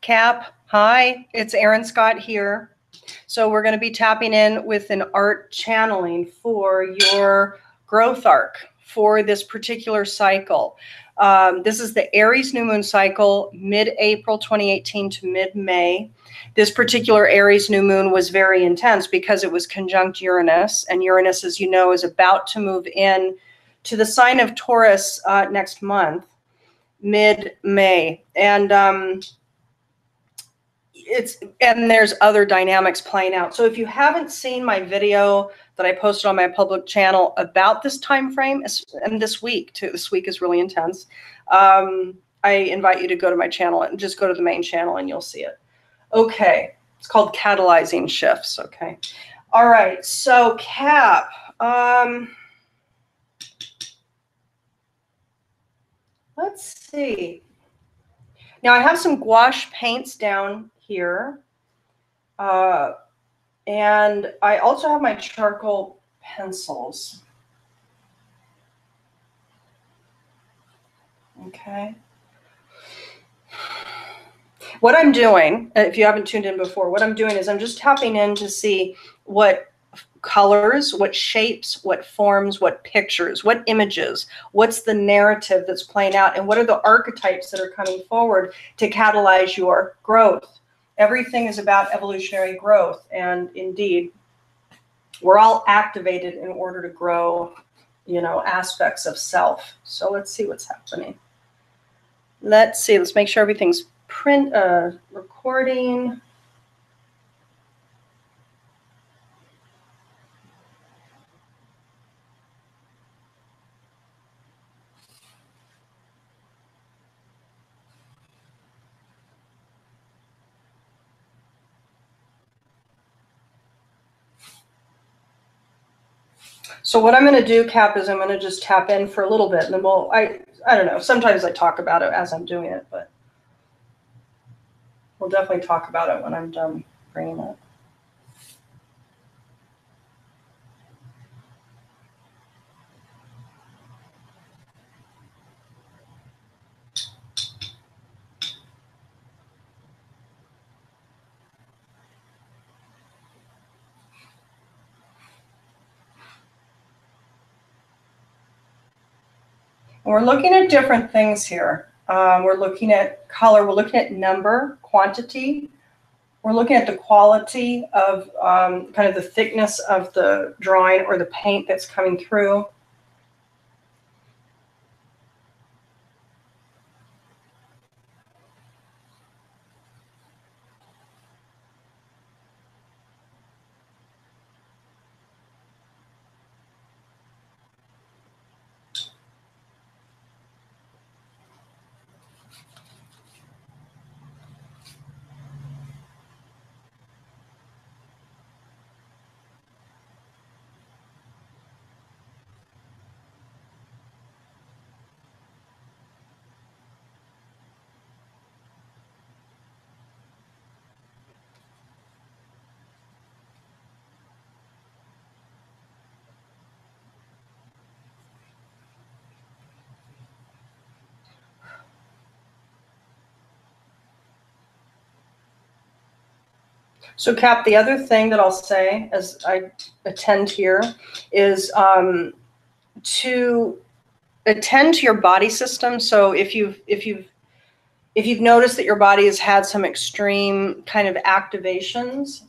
Cap, hi, it's Erin Scott here. So we're going to be tapping in with an art channeling for your growth arc for this particular cycle. This is the Aries new moon cycle, mid-April 2018 to mid-May. This particular Aries new moon was very intense because it was conjunct Uranus, and Uranus, as you know, is about to move in to the sign of Taurus next month, mid-May. And there's other dynamics playing out. So if you haven't seen my video that I posted on my public channel about this time frame, and this week too, this week is really intense, I invite you to go to my channel and just go to the main channel and you'll see it. Okay, it's called Catalyzing Shifts. Okay, all right, so Cap, let's see. Now I have some gouache paints down here. And I also have my charcoal pencils. Okay. What I'm doing, if you haven't tuned in before, what I'm doing is I'm just tapping in to see what colors, what shapes, what forms, what pictures, what images, what's the narrative that's playing out, and what are the archetypes that are coming forward to catalyze your growth. Everything is about evolutionary growth, and indeed, we're all activated in order to grow, you know, aspects of self. So let's see what's happening. Let's see. Let's make sure everything's recording. So what I'm going to do, Cap, is I'm going to just tap in for a little bit, and then we'll, I don't know, sometimes I talk about it as I'm doing it, but we'll definitely talk about it when I'm done bringing it. And we're looking at different things here. We're looking at color, we're looking at number, quantity. We're looking at the quality of kind of the thickness of the drawing or the paint that's coming through. So Cap, the other thing that I'll say as I attend here is to attend to your body system. So if you've noticed that your body has had some extreme kind of activations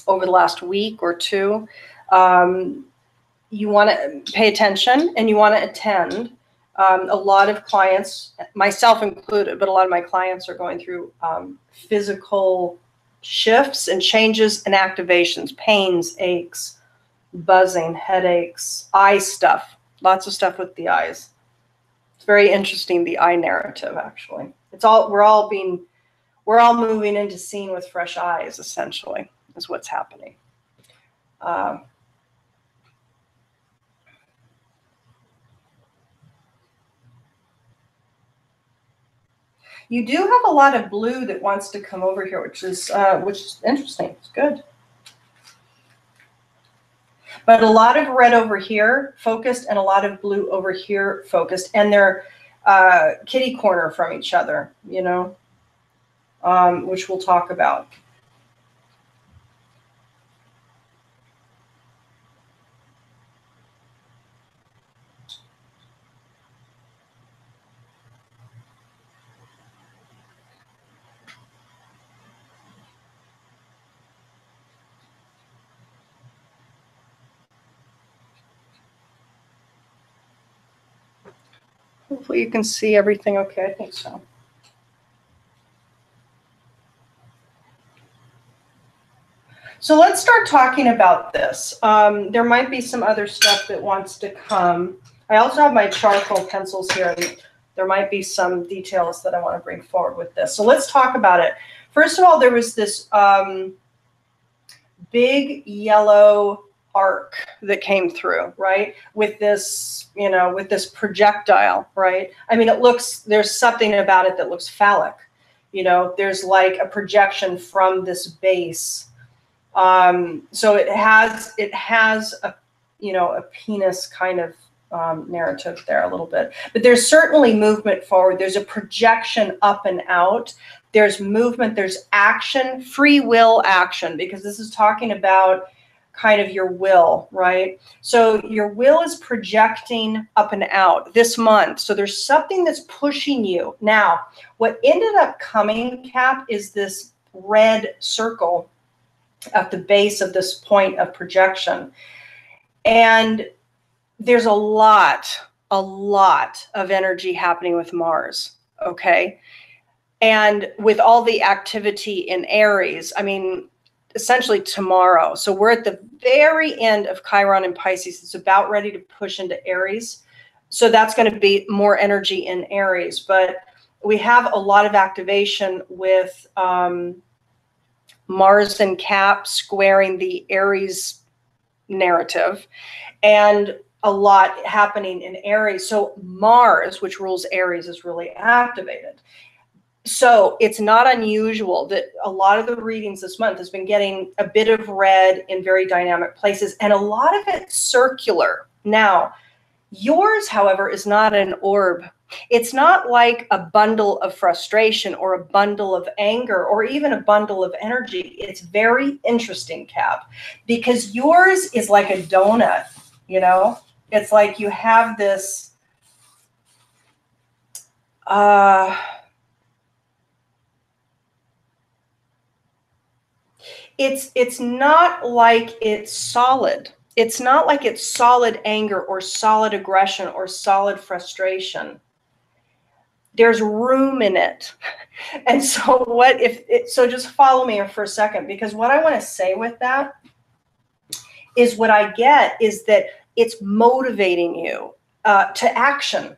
over the last week or two, you want to pay attention and you want to attend. A lot of clients, myself included, but a lot of my clients are going through physical shifts and changes and activations, pains, aches, buzzing, headaches, eye stuff, lots of stuff with the eyes. It's very interesting, the eye narrative, actually. It's all, we're all moving into seeing with fresh eyes, essentially, is what's happening. You do have a lot of blue that wants to come over here, which is interesting. It's good. But a lot of red over here focused and a lot of blue over here focused, and they're kitty corner from each other, you know. which we'll talk about. Hopefully you can see everything okay. I think so. So let's start talking about this. There might be some other stuff that wants to come. I also have my charcoal pencils here, and there might be some details that I want to bring forward with this. So let's talk about it. First of all, there was this big yellow arc that came through, right? With this, you know, with this projectile, right? I mean, it looks, there's something about it that looks phallic. You know, there's like a projection from this base. So it has a, you know, a penis kind of narrative there a little bit, but there's certainly movement forward. There's a projection up and out. There's movement, there's action, free will action, because this is talking about kind of your will, right? So your will is projecting up and out this month. So there's something that's pushing you. Now, what ended up coming, Cap, is this red circle at the base of this point of projection. And there's a lot of energy happening with Mars, okay? And with all the activity in Aries, I mean, essentially tomorrow. So we're at the very end of Chiron and Pisces. It's about ready to push into Aries. So that's going to be more energy in Aries. But we have a lot of activation with Mars and Cap squaring the Aries narrative, and a lot happening in Aries. So Mars, which rules Aries, is really activated. So it's not unusual that a lot of the readings this month has been getting a bit of red in very dynamic places, and a lot of it circular. Now, yours, however, is not an orb. It's not like a bundle of frustration or a bundle of anger or even a bundle of energy. It's very interesting, Cap, because yours is like a donut, you know? It's like you have this it's not like it's solid. It's not like it's solid anger or solid aggression or solid frustration. There's room in it. And so what if it, so just follow me for a second, because what I want to say with that is what I get is that it's motivating you to action.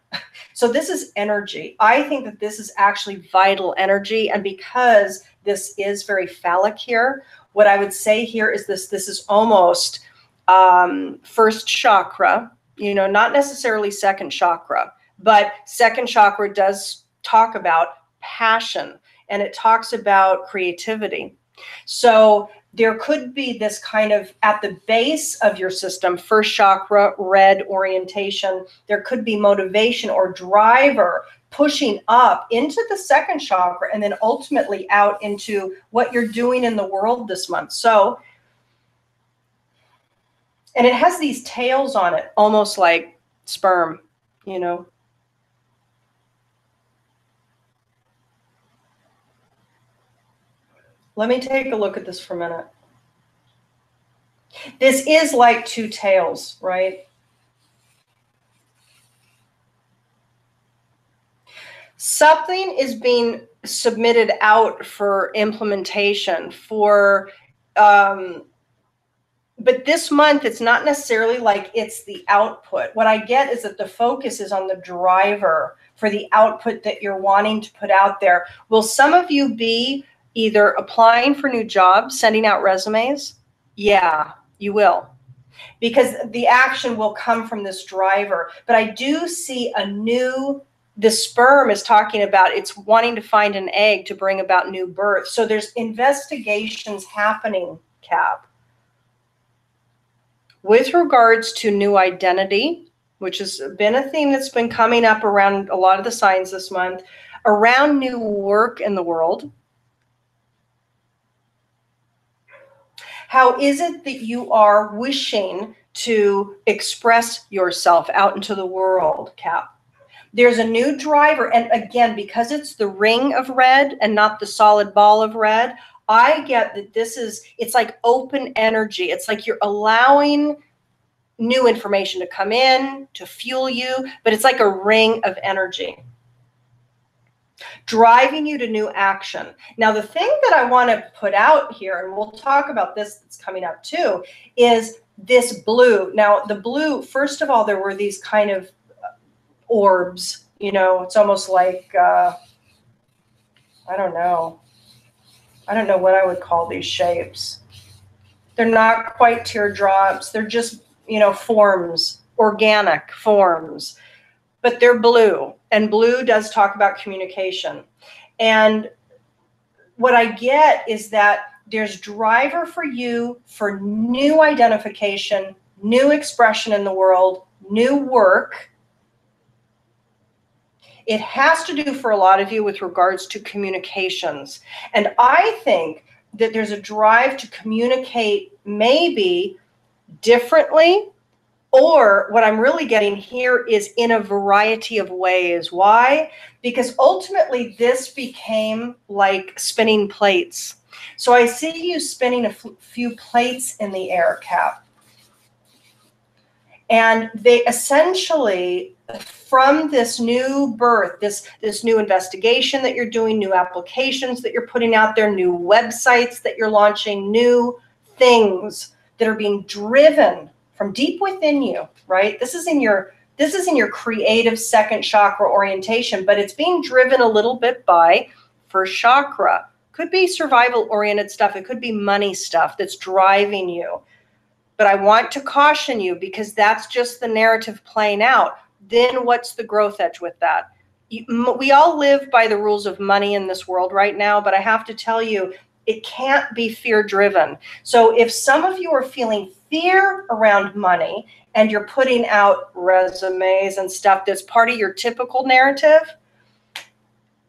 So this is energy. I think that this is actually vital energy. And because this is very phallic here, what I would say here is this is almost first chakra, you know, not necessarily second chakra, but second chakra does talk about passion, and it talks about creativity. So there could be this kind of, at the base of your system, first chakra, red orientation, there could be motivation or driver pushing up into the second chakra and then ultimately out into what you're doing in the world this month. So, and it has these tails on it, almost like sperm, you know. Let me take a look at this for a minute. This is like two tails, right? Something is being submitted out for implementation for, but this month it's not necessarily like it's the output. What I get is that the focus is on the driver for the output that you're wanting to put out there. Will some of you be either applying for new jobs, sending out resumes? Yeah, you will, because the action will come from this driver. But I do see a new, the sperm is talking about it's wanting to find an egg to bring about new birth. So there's investigations happening, Cap, with regards to new identity, which has been a theme that's been coming up around a lot of the signs this month, around new work in the world, How is it that you are wishing to express yourself out into the world, Cap? There's a new driver. And again, because it's the ring of red and not the solid ball of red, I get that it's like open energy. It's like you're allowing new information to come in, to fuel you, but it's like a ring of energy, driving you to new action. Now, the thing that I want to put out here, and we'll talk about this that's coming up too, is this blue. Now, the blue, first of all, there were these kind of orbs, you know, it's almost like, I don't know what I would call these shapes. They're not quite teardrops. They're just, you know, forms, organic forms, but they're blue, and blue does talk about communication. And what I get is that there's driver for you for new identification, new expression in the world, new work. It has to do for a lot of you with regards to communications. And I think that there's a drive to communicate maybe differently, or what I'm really getting here is in a variety of ways. Why? Because ultimately this became like spinning plates. So I see you spinning a few plates in the air, Cap. And they essentially, from this new birth, this new investigation that you're doing, new applications that you're putting out there, new websites that you're launching, new things that are being driven from deep within you, right? This is in your creative second chakra orientation, but it's being driven a little bit by first chakra. Could be survival oriented stuff. It could be money stuff that's driving you. But I want to caution you, because that's just the narrative playing out. Then what's the growth edge with that? We all live by the rules of money in this world right now, but I have to tell you, it can't be fear driven. So if some of you are feeling fear around money and you're putting out resumes and stuff that's part of your typical narrative,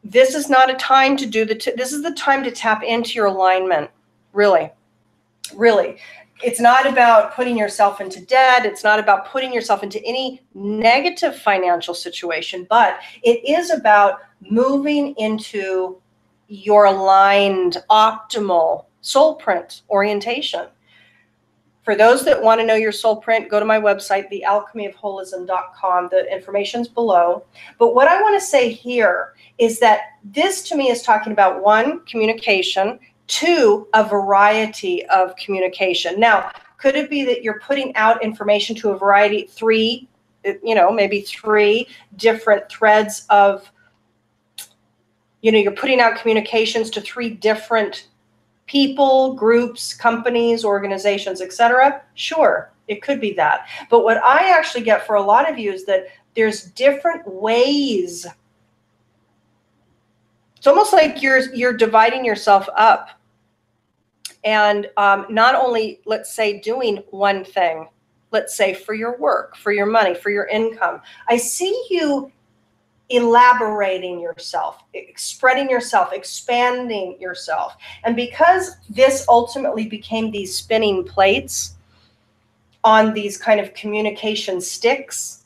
this is not a time to do this is the time to tap into your alignment. Really, really. It's not about putting yourself into debt. It's not about putting yourself into any negative financial situation, but it is about moving into your aligned, optimal soul print orientation. For those that want to know your soul print, go to my website, thealchemyofholism.com. The information's below. But what I want to say here is that this to me is talking about, one, communication, two, a variety of communication. Now, could it be that you're putting out information to a variety, three, you know, maybe three different threads of, you know, you're putting out communications to three different people, groups, companies, organizations, etc.? Sure, it could be that. But what I actually get for a lot of you is that there's different ways. It's almost like you're dividing yourself up. And not only, let's say, doing one thing, let's say for your work, for your money, for your income. I see you elaborating yourself, spreading yourself, expanding yourself. And because this ultimately became these spinning plates on these kind of communication sticks,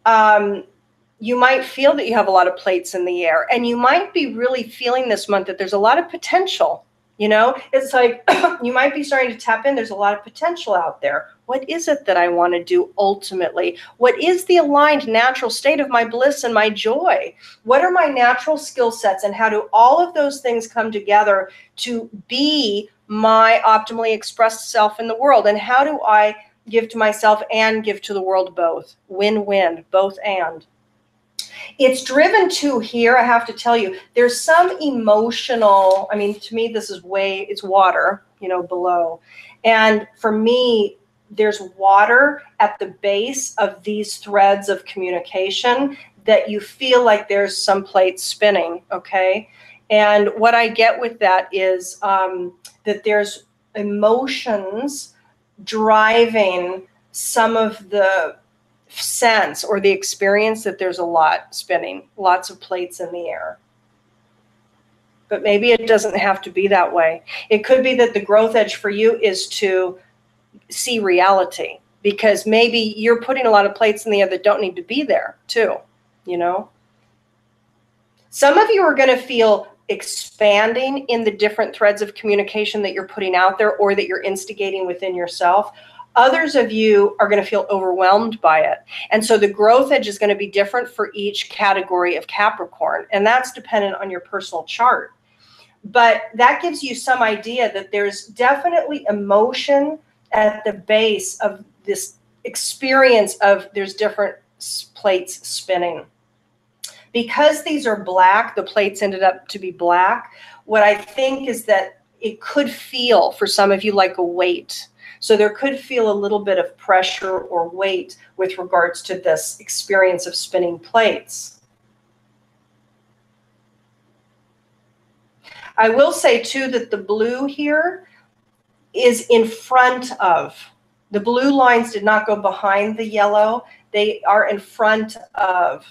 you might feel that you have a lot of plates in the air, and you might be really feeling this month that there's a lot of potential. You know, it's like you might be starting to tap in. There's a lot of potential out there. What is it that I want to do ultimately? What is the aligned natural state of my bliss and my joy? What are my natural skill sets, and how do all of those things come together to be my optimally expressed self in the world? And how do I give to myself and give to the world both? Win-win, both and. It's driven to here, I have to tell you, there's some emotional, I mean, to me, this is it's water, you know, below. And for me, there's water at the base of these threads of communication that you feel like there's some plate spinning, okay? And what I get with that is that there's emotions driving some of the sense or the experience that there's a lot spinning, lots of plates in the air. but maybe it doesn't have to be that way. It could be that the growth edge for you is to see reality, because maybe you're putting a lot of plates in the air that don't need to be there too, you know? Some of you are going to feel expanding in the different threads of communication that you're putting out there or that you're instigating within yourself. Others of you are going to feel overwhelmed by it. And so the growth edge is going to be different for each category of Capricorn. And that's dependent on your personal chart. But that gives you some idea that there's definitely emotion at the base of this experience of there's different plates spinning. Because these are black, the plates ended up to be black. What I think is that it could feel for some of you like a weight. So there could feel a little bit of pressure or weight with regards to this experience of spinning plates. I will say too that the blue here is in front of. The blue lines did not go behind the yellow. They are in front of.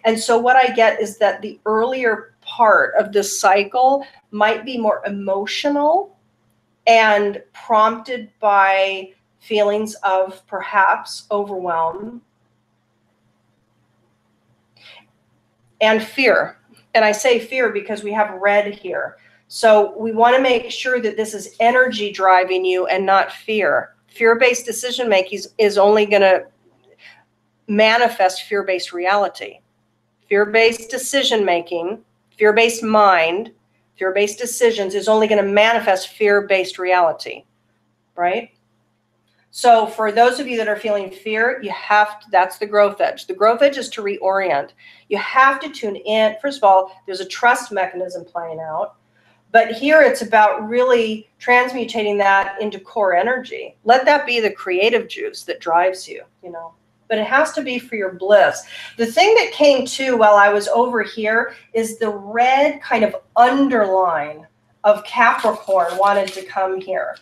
And so what I get is that the earlier part of this cycle might be more emotional and prompted by feelings of perhaps overwhelm and fear. And I say fear because we have red here. So we want to make sure that this is energy driving you and not fear. Fear-based decision making is only going to manifest fear-based reality. Fear-based decision making, fear-based mind, fear-based decisions is only going to manifest fear-based reality, right? So for those of you that are feeling fear, you have to, that's the growth edge. The growth edge is to reorient. You have to tune in. First of all, there's a trust mechanism playing out. But here it's about really transmutating that into core energy. Let that be the creative juice that drives you, you know. But it has to be for your bliss. The thing that came too while I was over here is the red kind of underline of Capricorn wanted to come here.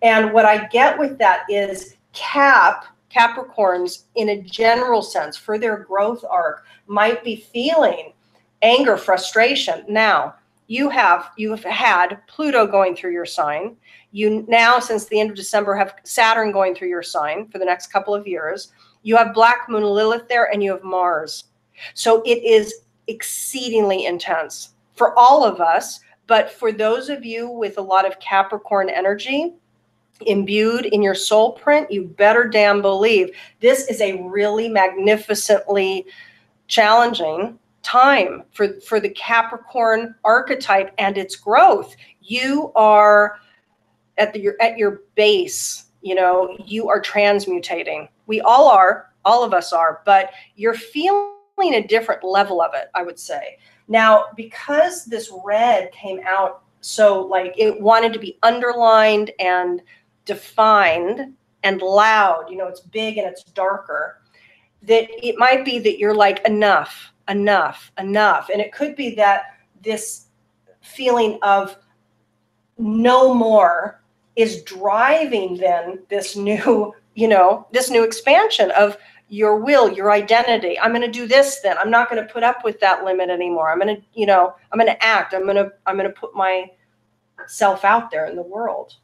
And what I get with that is Capricorns in a general sense for their growth arc might be feeling anger, frustration. Now, you have had Pluto going through your sign. You now, since the end of December, have Saturn going through your sign for the next couple of years. You have Black Moon Lilith there, and you have Mars. So it is exceedingly intense for all of us. But for those of you with a lot of Capricorn energy imbued in your soul print, you better damn believe this is a really magnificently challenging time for the Capricorn archetype and its growth. You are at your base, you know, you are transmutating. We all are, all of us are, but you're feeling a different level of it, I would say. Now, because this red came out so like it wanted to be underlined and defined and loud, you know, it's big and it's darker, that it might be that you're like, enough, enough, enough. And it could be that this feeling of no more is driving then this new, you know, this new expansion of your will, your identity. I'm going to do this then. I'm not going to put up with that limit anymore. I'm going to, you know, I'm going to act. I'm going to put myself out there in the world.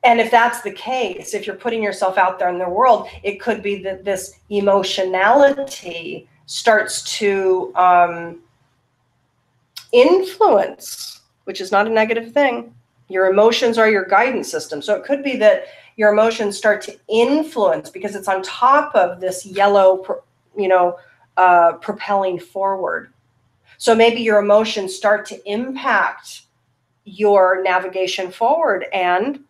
And if that's the case, if you're putting yourself out there in the world, it could be that this emotionality starts to influence, which is not a negative thing. Your emotions are your guidance system. So it could be that your emotions start to influence because it's on top of this yellow, you know, propelling forward. So maybe your emotions start to impact your navigation forward, and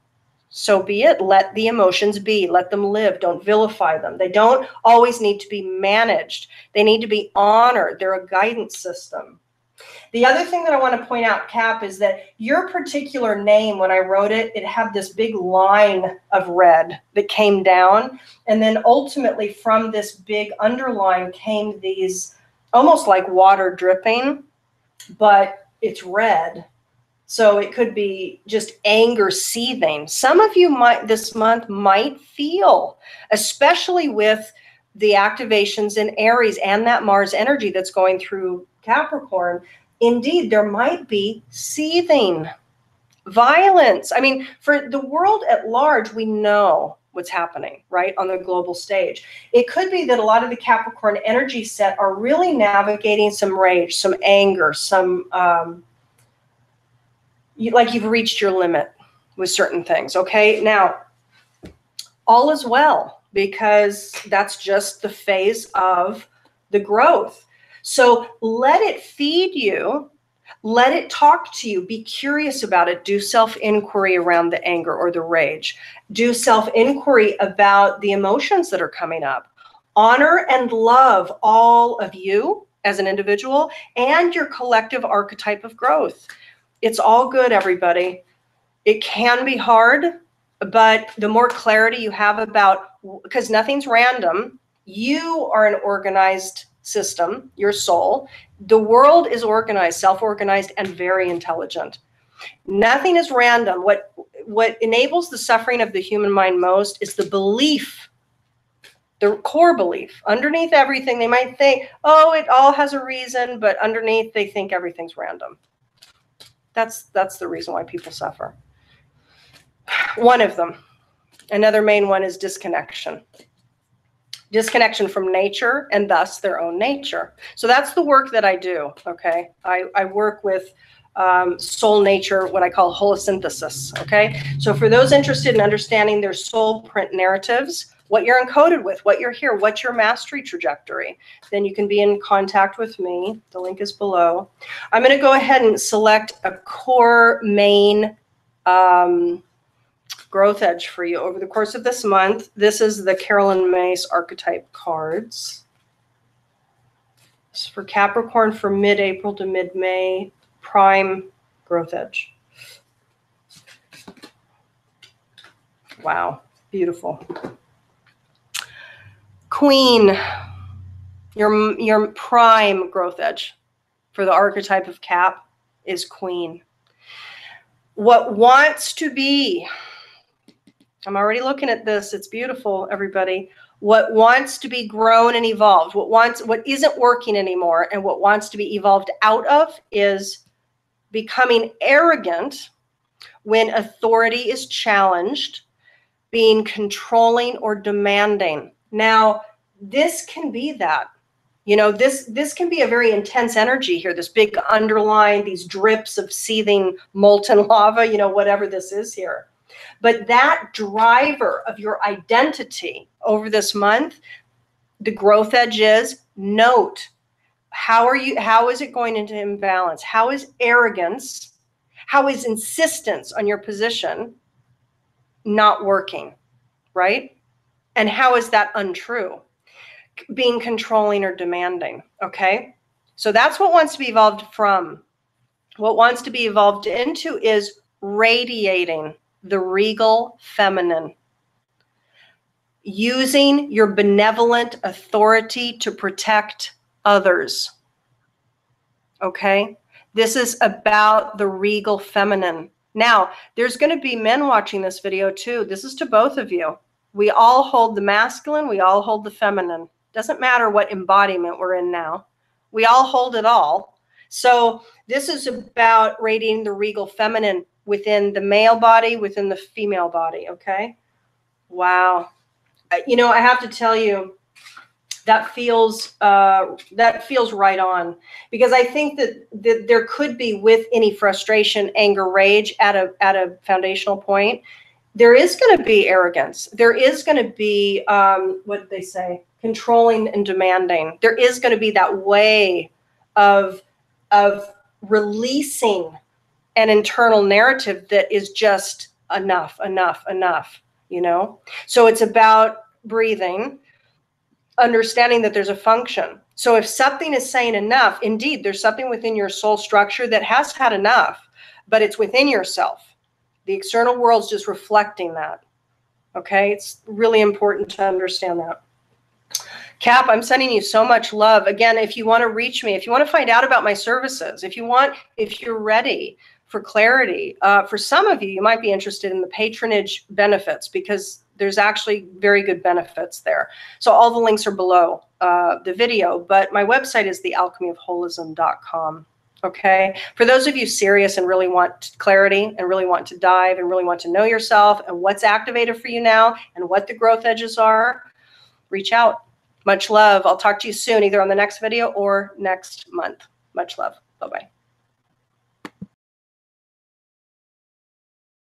so be it. Let the emotions be. Let them live. Don't vilify them. They don't always need to be managed. They need to be honored. They're a guidance system. The other thing that I want to point out, Cap, is that your particular name, when I wrote it, it had this big line of red that came down. And then ultimately from this big underline came these almost like water dripping, but it's red. So it could be just anger seething. Some of you might this month might feel, especially with the activations in Aries and that Mars energy that's going through Capricorn, indeed, there might be seething, violence. I mean, for the world at large, we know what's happening, right, on the global stage. It could be that a lot of the Capricorn energy set are really navigating some rage, some anger, some, like you've reached your limit with certain things, okay? Now, all is well, because that's just the phase of the growth. So let it feed you. Let it talk to you. Be curious about it. Do self-inquiry around the anger or the rage. Do self-inquiry about the emotions that are coming up. Honor and love all of you as an individual and your collective archetype of growth. It's all good, everybody. It can be hard, but the more clarity you have about, because nothing's random, you are an organized system, your soul. The world is organized, self-organized, and very intelligent. Nothing is random. What enables the suffering of the human mind most is the belief, the core belief. Underneath everything, they might think, oh, it all has a reason, but underneath they think everything's random. That's the reason why people suffer. One of them. Another main one is disconnection. Disconnection from nature and thus their own nature. So that's the work that I do, okay? I work with soul nature, what I call holosynthesis, okay? So for those interested in understanding their soul print narratives, what you're encoded with, what you're here, what's your mastery trajectory, then you can be in contact with me. The link is below. I'm going to go ahead and select a core main growth edge for you over the course of this month. This is the Carolyn Mace archetype cards. It's for Capricorn for mid-April to mid-May, prime growth edge. Wow, beautiful. Queen, your prime growth edge for the archetype of Cap is Queen. What wants to be, I'm already looking at this. It's beautiful, everybody. What wants to be grown and evolved, what isn't working anymore and what wants to be evolved out of is becoming arrogant when authority is challenged, being controlling or demanding. Now, this can be that. You know, this can be a very intense energy here, this big underline, these drips of seething molten lava, you know, whatever this is here. But that driver of your identity over this month, the growth edge is note, how is it going into imbalance? How is arrogance, how is insistence on your position not working, right? And how is that untrue? Being controlling or demanding, okay? So that's what wants to be evolved from. What wants to be evolved into is radiating the regal feminine, using your benevolent authority to protect others, okay? This is about the regal feminine. Now, there's going to be men watching this video too. This is to both of you. We all hold the masculine, we all hold the feminine. Doesn't matter what embodiment we're in now. We all hold it all. So this is about radiating the regal feminine within the male body, within the female body, okay? Wow. You know, I have to tell you, that feels right on, because I think that there could be, with any frustration, anger, rage at a foundational point, there is going to be arrogance. There is going to be, what did they say? Controlling and demanding. There is going to be that way of releasing an internal narrative that is just enough, you know? So it's about breathing, understanding that there's a function. So if something is saying enough, indeed, there's something within your soul structure that has had enough, but it's within yourself. The external world's just reflecting that, okay? It's really important to understand that. Cap, I'm sending you so much love. Again, if you want to reach me, if you want to find out about my services, if you're ready for clarity, for some of you, you might be interested in the patronage benefits, because there's actually very good benefits there. So all the links are below the video, but my website is thealchemyofholism.com. Okay. For those of you serious and really want clarity and really want to dive and really want to know yourself and what's activated for you now and what the growth edges are, reach out. Much love. I'll talk to you soon, either on the next video or next month. Much love. Bye-bye.